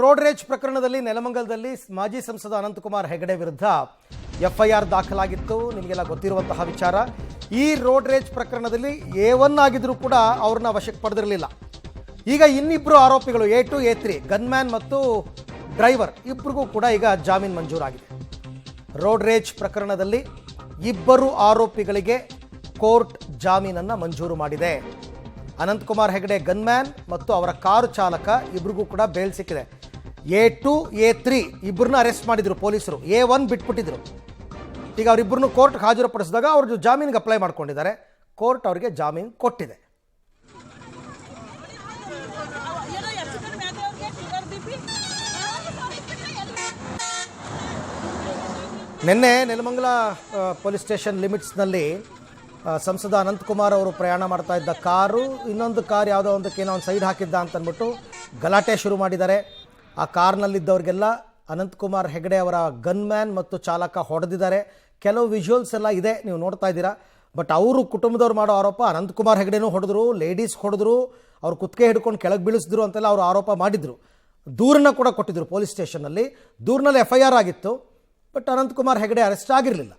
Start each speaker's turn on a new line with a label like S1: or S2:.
S1: Road ರೇಜ್ ಪ್ರಕರಣದಲ್ಲಿ ನೆಲಮಂಗಲದಲ್ಲಿ ಮಾಜಿ ಸಂಸದ ಅನಂತಕುಮಾರ್ ಹೆಗಡೆ ವಿರುದ್ಧ ಎಫ್ಐಆರ್ ದಾಖಲಾಗಿತ್ತು. ನಿಮಗೆಲ್ಲ ಗೊತ್ತಿರುವಂತಹ ವಿಚಾರ. ಈ ರೋಡ್ ರೇಜ್ ಪ್ರಕರಣದಲ್ಲಿ A1 ಆಗಿದ್ರೂ ಕೂಡ ಅವ್ರನ್ನ ವಶಕ್ಕೆ ಪಡೆದಿರಲಿಲ್ಲ. ಈಗ ಇನ್ನಿಬ್ಬರು ಆರೋಪಿಗಳು A2 A3 ಗನ್ಮ್ಯಾನ್ ಮತ್ತು ಡ್ರೈವರ್ ಇಬ್ಬರಿಗೂ ಕೂಡ ಈಗ ಜಾಮೀನು ಮಂಜೂರಾಗಿದೆ. ರೋಡ್ ರೇಜ್ ಪ್ರಕರಣದಲ್ಲಿ ಇಬ್ಬರು ಆರೋಪಿಗಳಿಗೆ ಕೋರ್ಟ್ ಜಾಮೀನನ್ನು ಮಂಜೂರು ಮಾಡಿದೆ. ಅನಂತಕುಮಾರ್ ಹೆಗಡೆ ಗನ್ಮ್ಯಾನ್ ಮತ್ತು ಅವರ ಕಾರು ಚಾಲಕ ಇಬ್ಬರಿಗೂ ಕೂಡ ಬೇಲ್ ಸಿಕ್ಕಿದೆ. A2 A3 ಇಬ್ಬರನ್ನ ಅರೆಸ್ಟ್ ಮಾಡಿದ್ರು ಪೊಲೀಸರು. A1 ಬಿಟ್ಬಿಟ್ಟಿದ್ರು. ಈಗ ಅವರಿಬ್ಬರನ್ನು ಕೋರ್ಟ್ಗೆ ಹಾಜರುಪಡಿಸಿದಾಗ ಅವ್ರದ್ದು ಜಾಮೀನಿಗೆ ಅಪ್ಲೈ ಮಾಡ್ಕೊಂಡಿದ್ದಾರೆ. ಕೋರ್ಟ್ ಅವರಿಗೆ ಜಾಮೀನು ಕೊಟ್ಟಿದೆ. ನಿನ್ನೆ ನೆಲಮಂಗಲ ಪೊಲೀಸ್ ಸ್ಟೇಷನ್ ಲಿಮಿಟ್ಸ್ನಲ್ಲಿ ಸಂಸದ ಅನಂತಕುಮಾರ್ ಅವರು ಪ್ರಯಾಣ ಮಾಡ್ತಾ ಇದ್ದ ಕಾರು ಇನ್ನೊಂದು ಕಾರ್ ಯಾವುದೋ ಒಂದಕ್ಕೇನೋ ಒಂದು ಸೈಡ್ ಹಾಕಿದ್ದ ಅಂತಂದ್ಬಿಟ್ಟು ಗಲಾಟೆ ಶುರು ಮಾಡಿದ್ದಾರೆ. ಆ ಕಾರ್ನಲ್ಲಿದ್ದವ್ರಿಗೆಲ್ಲ ಅನಂತಕುಮಾರ್ ಹೆಗಡೆ ಅವರ ಗನ್ಮ್ಯಾನ್ ಮತ್ತು ಚಾಲಕ ಹೊಡೆದಿದ್ದಾರೆ. ಕೆಲವು ವಿಜುವಲ್ಸ್ ಎಲ್ಲ ಇದೆ, ನೀವು ನೋಡ್ತಾ ಇದ್ದೀರಾ. ಬಟ್ ಅವರು ಕುಟುಂಬದವ್ರು ಮಾಡೋ ಆರೋಪ ಅನಂತಕುಮಾರ್ ಹೆಗಡೆನೂ ಹೊಡೆದ್ರು, ಲೇಡೀಸ್ ಹೊಡೆದ್ರು, ಅವ್ರು ಕುತ್ತಿಗೆ ಹಿಡ್ಕೊಂಡು ಕೆಳಗೆ ಬೀಳಿಸಿದ್ರು ಅಂತೆಲ್ಲ ಅವರು ಆರೋಪ ಮಾಡಿದರು. ದೂರನ್ನ ಕೂಡ ಕೊಟ್ಟಿದ್ದರು ಪೊಲೀಸ್ ಸ್ಟೇಷನ್ನಲ್ಲಿ. ದೂರಿನಲ್ಲಿ FIR ಆಗಿತ್ತು. ಬಟ್ ಅನಂತಕುಮಾರ್ ಹೆಗಡೆ ಅರೆಸ್ಟ್ ಆಗಿರಲಿಲ್ಲ.